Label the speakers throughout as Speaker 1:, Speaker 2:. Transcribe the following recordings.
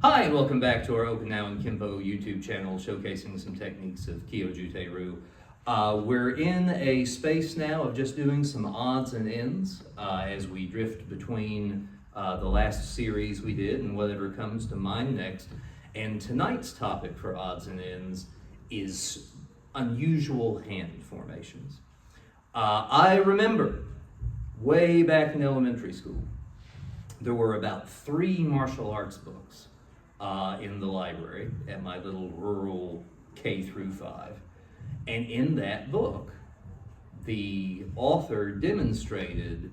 Speaker 1: Hi, and welcome back to our Okinawan Kempo YouTube channel showcasing some techniques of Kyoju-Teiru. We're in a space now of just doing some odds and ends as we drift between the last series we did and whatever comes to mind next. And tonight's topic for odds and ends is unusual hand formations. I remember way back in elementary school, there were about 3 martial arts books in the library at my little rural K through 5. And in that book, the author demonstrated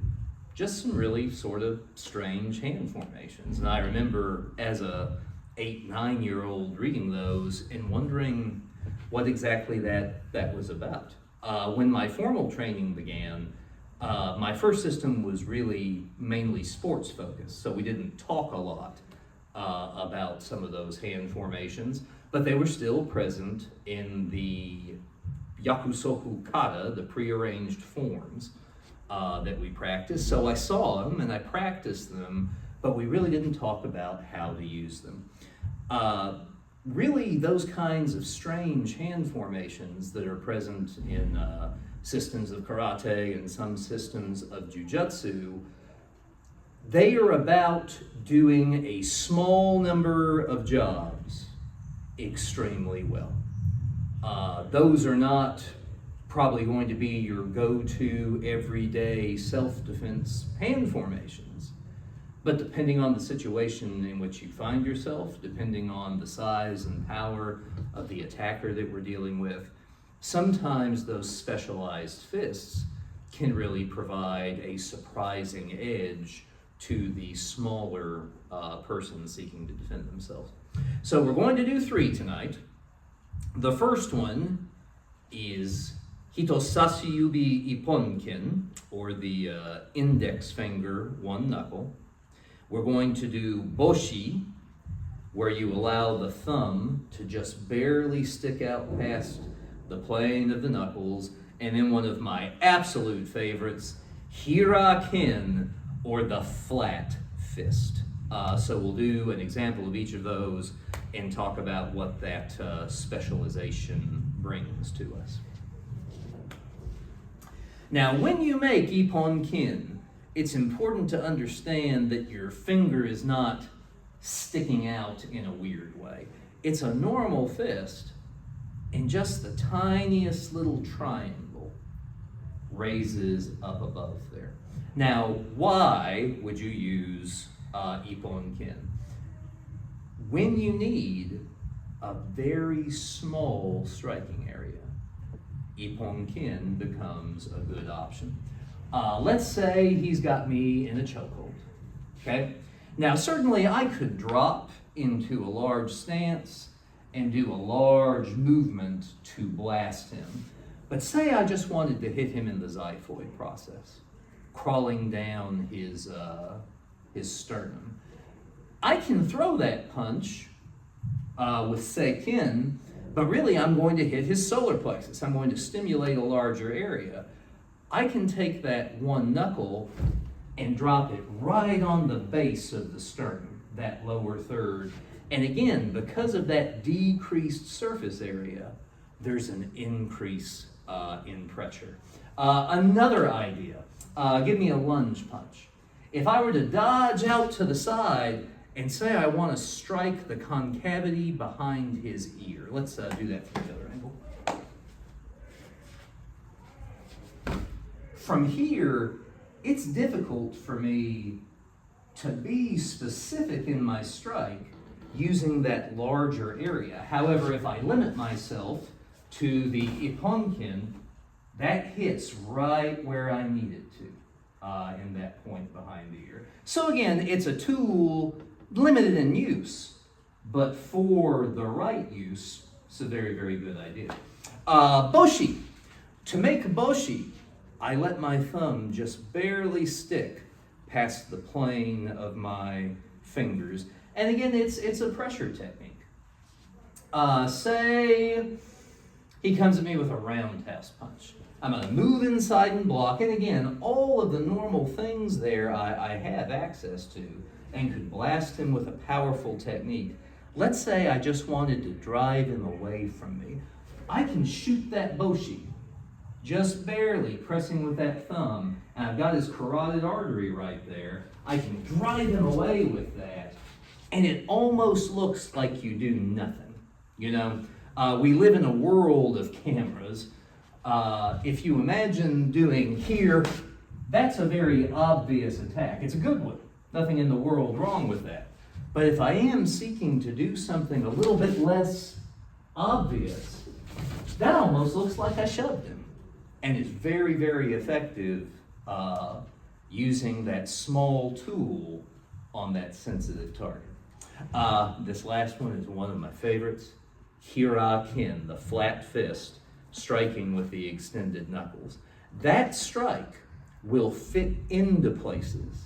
Speaker 1: just some really sort of strange hand formations. And I remember as a 8-9-year-old reading those and wondering what exactly that was about. When my formal training began, my first system was really mainly sports focused, so we didn't talk a lot about some of those hand formations, but they were still present in the yakusoku kata, the prearranged forms that we practiced. So I saw them and I practiced them, but we really didn't talk about how to use them. Really, those kinds of strange hand formations that are present in systems of karate and some systems of jujutsu, they are about doing a small number of jobs extremely well. Those are not probably going to be your go-to everyday self-defense hand formations. But depending on the situation in which you find yourself, depending on the size and power of the attacker that we're dealing with, sometimes those specialized fists can really provide a surprising edge to the smaller person seeking to defend themselves. So we're going to do 3 tonight. The first one is Hitosashi Yubi Ipponken, or the index finger, one knuckle. We're going to do Boshi, where you allow the thumb to just barely stick out past the plane of the knuckles. And then one of my absolute favorites, Hiraken, or the flat fist. So we'll do an example of each of those and talk about what that specialization brings to us. Now, when you make Ipponken, it's important to understand that your finger is not sticking out in a weird way. It's a normal fist, and just the tiniest little triangle raises up above there. Now, why would you use Ipponken? When you need a very small striking area, Ipponken becomes a good option. Let's say he's got me in a chokehold, okay? Now, certainly I could drop into a large stance and do a large movement to blast him. But say I just wanted to hit him in the xiphoid process, crawling down his sternum. I can throw that punch with seiken, but really I'm going to hit his solar plexus. I'm going to stimulate a larger area. I can take that one knuckle and drop it right on the base of the sternum, that lower third. And again, because of that decreased surface area, there's an increase in pressure. Another idea, give me a lunge punch. If I were to dodge out to the side and say I want to strike the concavity behind his ear, let's do that from the other angle. From here, it's difficult for me to be specific in my strike using that larger area. However, if I limit myself to the Ipponken, that hits right where I need it to, in that point behind the ear. So again, it's a tool limited in use, but for the right use, it's a very, very good idea. Boshi. To make Boshi, I let my thumb just barely stick past the plane of my fingers. And again, it's a pressure technique. Say he comes at me with a roundhouse punch. I'm going to move inside and block. And again, all of the normal things there I have access to. and could blast him with a powerful technique. Let's say I just wanted to drive him away from me. I can shoot that boshi, just barely pressing with that thumb, and I've got his carotid artery right there. I can drive him away with that, and it almost looks like you do nothing. You know, we live in a world of cameras. If you imagine doing here, that's a very obvious attack. It's a good one. Nothing in the world wrong with that. But if I am seeking to do something a little bit less obvious, that almost looks like I shoved him. And it's very, very effective using that small tool on that sensitive target. This last one is one of my favorites. Hirakin, the flat fist, striking with the extended knuckles. That strike will fit into places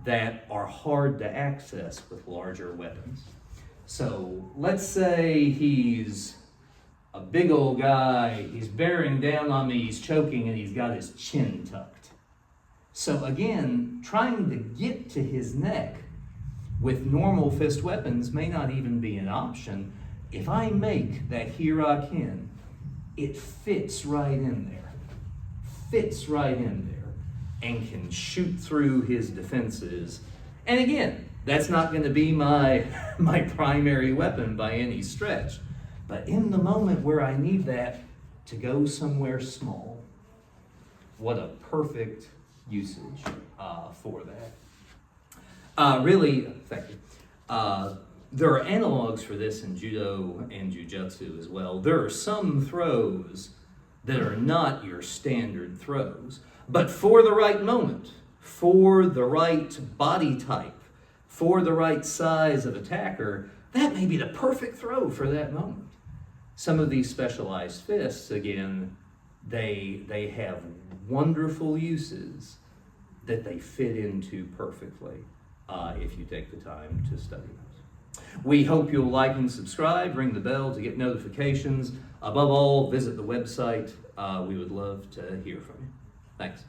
Speaker 1: that are hard to access with larger weapons. So let's say he's a big old guy, he's bearing down on me, he's choking, and he's got his chin tucked. So again, trying to get to his neck with normal fist weapons may not even be an option. If I make that hirakin, it fits right in there, and can shoot through his defenses. And again, that's not going to be my primary weapon by any stretch. But in the moment where I need that to go somewhere small, what a perfect usage for that. Really effective. There are analogs for this in judo and jujutsu as well. There are some throws that are not your standard throws, but for the right moment, for the right body type, for the right size of attacker, that may be the perfect throw for that moment. Some of these specialized fists, again, they have wonderful uses that they fit into perfectly if you take the time to study those. We hope you'll like and subscribe, ring the bell to get notifications. Above all, visit the website. We would love to hear from you. Thanks.